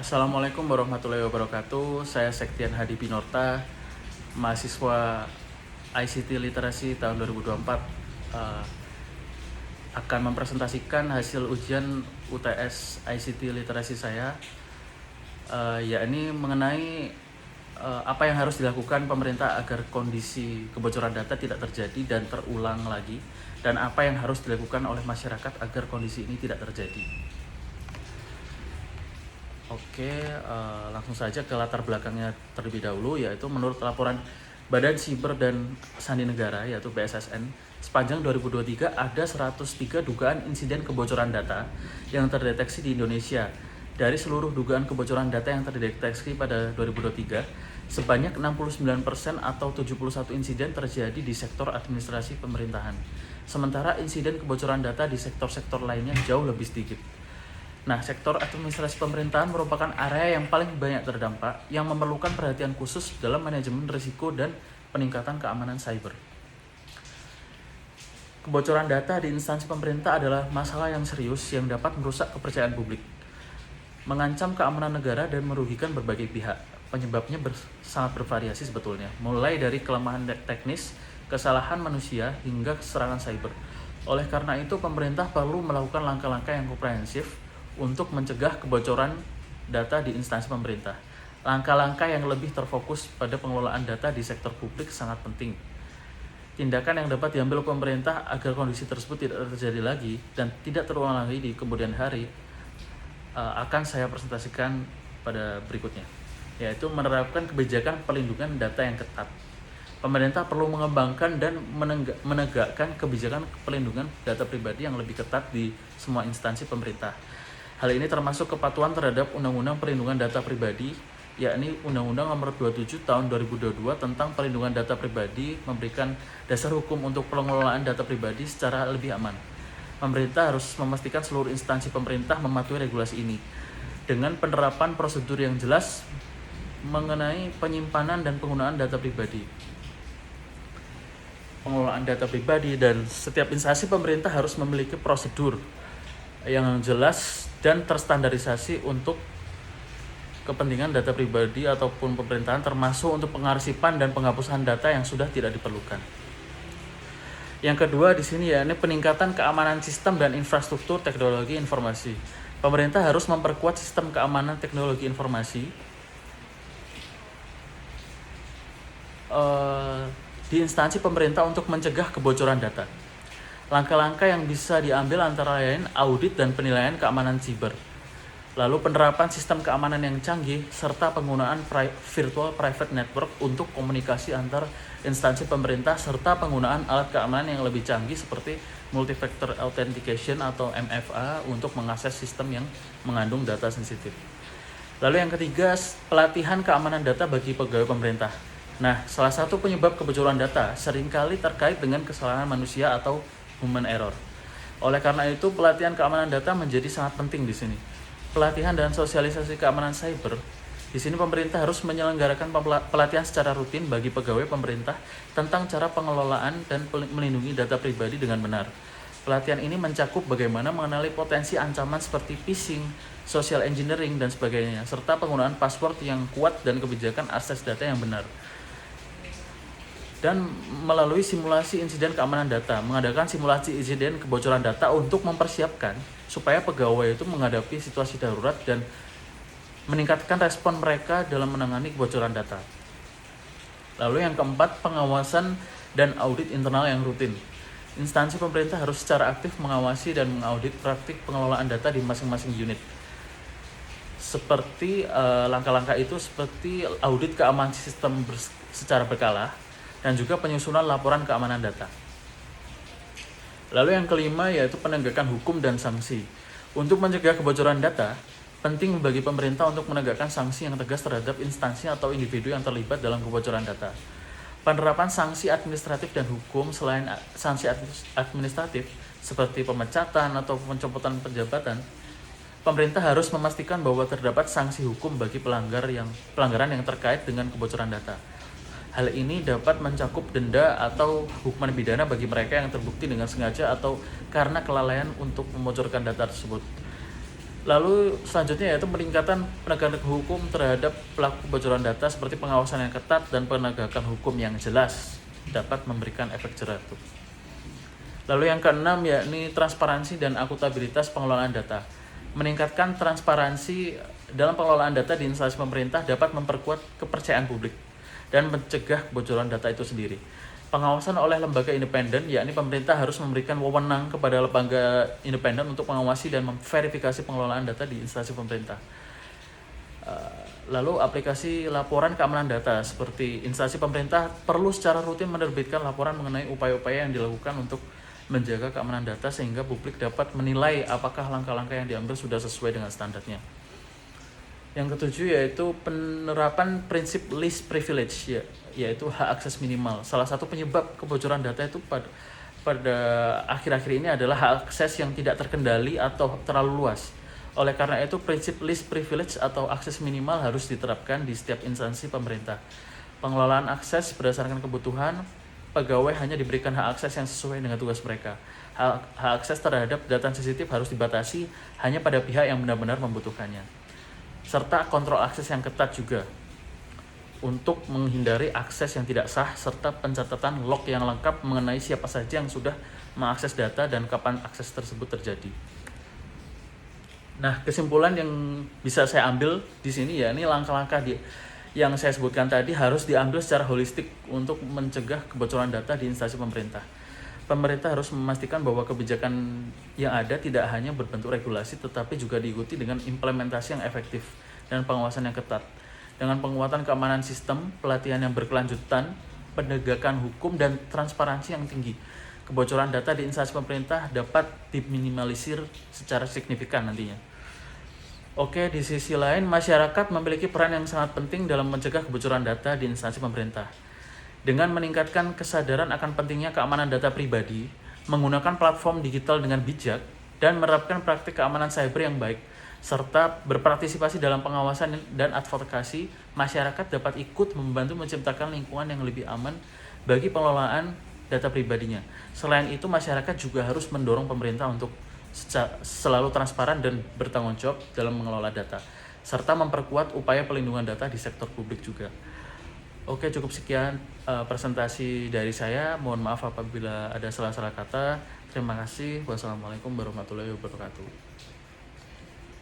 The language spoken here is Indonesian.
Assalamualaikum warahmatullahi wabarakatuh. Saya Sektian Hadi Pinorta, mahasiswa ICT Literasi tahun 2024, akan mempresentasikan hasil ujian UTS ICT Literasi saya, yakni mengenai apa yang harus dilakukan pemerintah agar kondisi kebocoran data tidak terjadi dan terulang lagi, dan apa yang harus dilakukan oleh masyarakat agar kondisi ini tidak terjadi. Oke, langsung saja ke latar belakangnya terlebih dahulu, yaitu menurut laporan Badan Siber dan Sandi Negara, yaitu BSSN, sepanjang 2023 ada 103 dugaan insiden kebocoran data yang terdeteksi di Indonesia. Dari seluruh dugaan kebocoran data yang terdeteksi pada 2023, sebanyak 69% atau 71 insiden terjadi di sektor administrasi pemerintahan. Sementara insiden kebocoran data di sektor-sektor lainnya jauh lebih sedikit. Nah, sektor administrasi pemerintahan merupakan area yang paling banyak terdampak, yang memerlukan perhatian khusus dalam manajemen risiko dan peningkatan keamanan cyber. Kebocoran data di instansi pemerintah adalah masalah yang serius yang dapat merusak kepercayaan publik, mengancam keamanan negara dan merugikan berbagai pihak. Penyebabnya sangat bervariasi sebetulnya, mulai dari kelemahan teknis, kesalahan manusia, hingga serangan cyber. Oleh karena itu, pemerintah perlu melakukan langkah-langkah yang komprehensif untuk mencegah kebocoran data di instansi pemerintah. Langkah-langkah yang lebih terfokus pada pengelolaan data di sektor publik sangat penting. Tindakan yang dapat diambil pemerintah agar kondisi tersebut tidak terjadi lagi dan tidak terulang lagi di kemudian hari akan saya presentasikan pada berikutnya, yaitu menerapkan kebijakan perlindungan data yang ketat. Pemerintah perlu mengembangkan dan menegakkan kebijakan perlindungan data pribadi yang lebih ketat di semua instansi pemerintah. Hal ini termasuk kepatuhan terhadap Undang-Undang Perlindungan Data Pribadi, yakni Undang-Undang Nomor 27 Tahun 2022 tentang Perlindungan Data Pribadi, memberikan dasar hukum untuk pengelolaan data pribadi secara lebih aman. Pemerintah harus memastikan seluruh instansi pemerintah mematuhi regulasi ini dengan penerapan prosedur yang jelas mengenai penyimpanan dan penggunaan data pribadi. Pengelolaan data pribadi, dan setiap instansi pemerintah harus memiliki prosedur yang jelas dan terstandarisasi untuk kepentingan data pribadi ataupun pemerintahan, termasuk untuk pengarsipan dan penghapusan data yang sudah tidak diperlukan. Yang kedua di sini yakni peningkatan keamanan sistem dan infrastruktur teknologi informasi. Pemerintah harus memperkuat sistem keamanan teknologi informasi di instansi pemerintah untuk mencegah kebocoran data. Langkah-langkah yang bisa diambil antara lain audit dan penilaian keamanan siber, lalu penerapan sistem keamanan yang canggih, serta penggunaan virtual private network untuk komunikasi antar instansi pemerintah, serta penggunaan alat keamanan yang lebih canggih seperti multi-factor authentication atau MFA untuk mengakses sistem yang mengandung data sensitif. Lalu yang ketiga, pelatihan keamanan data bagi pegawai pemerintah. Nah, salah satu penyebab kebocoran data seringkali terkait dengan kesalahan manusia atau human error. Oleh karena itu, pelatihan keamanan data menjadi sangat penting di sini. Pelatihan dan sosialisasi keamanan cyber. Di sini pemerintah harus menyelenggarakan pelatihan secara rutin bagi pegawai pemerintah tentang cara pengelolaan dan melindungi data pribadi dengan benar. Pelatihan ini mencakup bagaimana mengenali potensi ancaman seperti phishing, social engineering, dan sebagainya, serta penggunaan password yang kuat dan kebijakan akses data yang benar. Dan melalui simulasi insiden keamanan data, mengadakan simulasi insiden kebocoran data untuk mempersiapkan supaya pegawai itu menghadapi situasi darurat dan meningkatkan respon mereka dalam menangani kebocoran data. Lalu yang keempat, pengawasan dan audit internal yang rutin. Instansi pemerintah harus secara aktif mengawasi dan mengaudit praktik pengelolaan data di masing-masing unit. Seperti langkah-langkah itu seperti audit keamanan sistem secara berkala, dan juga penyusunan laporan keamanan data. Lalu yang kelima yaitu penegakan hukum dan sanksi. Untuk mencegah kebocoran data, penting bagi pemerintah untuk menegakkan sanksi yang tegas terhadap instansi atau individu yang terlibat dalam kebocoran data. Penerapan sanksi administratif dan hukum. Selain sanksi administratif seperti pemecatan atau pencopotan penjabatan, pemerintah harus memastikan bahwa terdapat sanksi hukum bagi pelanggaran yang terkait dengan kebocoran data. Hal ini dapat mencakup denda atau hukuman pidana bagi mereka yang terbukti dengan sengaja atau karena kelalaian untuk membocorkan data tersebut. Lalu selanjutnya yaitu peningkatan penegakan hukum terhadap pelaku kebocoran data seperti pengawasan yang ketat dan penegakan hukum yang jelas dapat memberikan efek jerah. Lalu yang keenam yakni transparansi dan akuntabilitas pengelolaan data. Meningkatkan transparansi dalam pengelolaan data di instansi pemerintah dapat memperkuat kepercayaan publik dan mencegah kebocoran data itu sendiri. Pengawasan oleh lembaga independen, yakni pemerintah harus memberikan wewenang kepada lembaga independen untuk mengawasi dan memverifikasi pengelolaan data di instansi pemerintah. Lalu aplikasi laporan keamanan data, seperti instansi pemerintah perlu secara rutin menerbitkan laporan mengenai upaya-upaya yang dilakukan untuk menjaga keamanan data sehingga publik dapat menilai apakah langkah-langkah yang diambil sudah sesuai dengan standarnya. Yang ketujuh yaitu penerapan prinsip least privilege, yaitu hak akses minimal. Salah satu penyebab kebocoran data itu pada akhir-akhir ini adalah hak akses yang tidak terkendali atau terlalu luas. Oleh karena itu, prinsip least privilege atau akses minimal harus diterapkan di setiap instansi pemerintah. Pengelolaan akses berdasarkan kebutuhan, pegawai hanya diberikan hak akses yang sesuai dengan tugas mereka. Hak akses terhadap data sensitif harus dibatasi hanya pada pihak yang benar-benar membutuhkannya. Serta kontrol akses yang ketat juga untuk menghindari akses yang tidak sah serta pencatatan log yang lengkap mengenai siapa saja yang sudah mengakses data dan kapan akses tersebut terjadi. Nah, kesimpulan yang bisa saya ambil di sini ya, ini langkah-langkah yang saya sebutkan tadi harus diambil secara holistik untuk mencegah kebocoran data di instansi pemerintah. Pemerintah harus memastikan bahwa kebijakan yang ada tidak hanya berbentuk regulasi tetapi juga diikuti dengan implementasi yang efektif dan pengawasan yang ketat. Dengan penguatan keamanan sistem, pelatihan yang berkelanjutan, penegakan hukum dan transparansi yang tinggi, kebocoran data di instansi pemerintah dapat diminimalisir secara signifikan nantinya. Oke, di sisi lain, masyarakat memiliki peran yang sangat penting dalam mencegah kebocoran data di instansi pemerintah. Dengan meningkatkan kesadaran akan pentingnya keamanan data pribadi, menggunakan platform digital dengan bijak, dan menerapkan praktik keamanan cyber yang baik, serta berpartisipasi dalam pengawasan dan advokasi, masyarakat dapat ikut membantu menciptakan lingkungan yang lebih aman bagi pengelolaan data pribadinya. Selain itu, masyarakat juga harus mendorong pemerintah untuk selalu transparan dan bertanggung jawab dalam mengelola data, serta memperkuat upaya pelindungan data di sektor publik juga. Oke, cukup sekian presentasi dari saya. Mohon maaf apabila ada salah-salah kata. Terima kasih. Wassalamualaikum warahmatullahi wabarakatuh.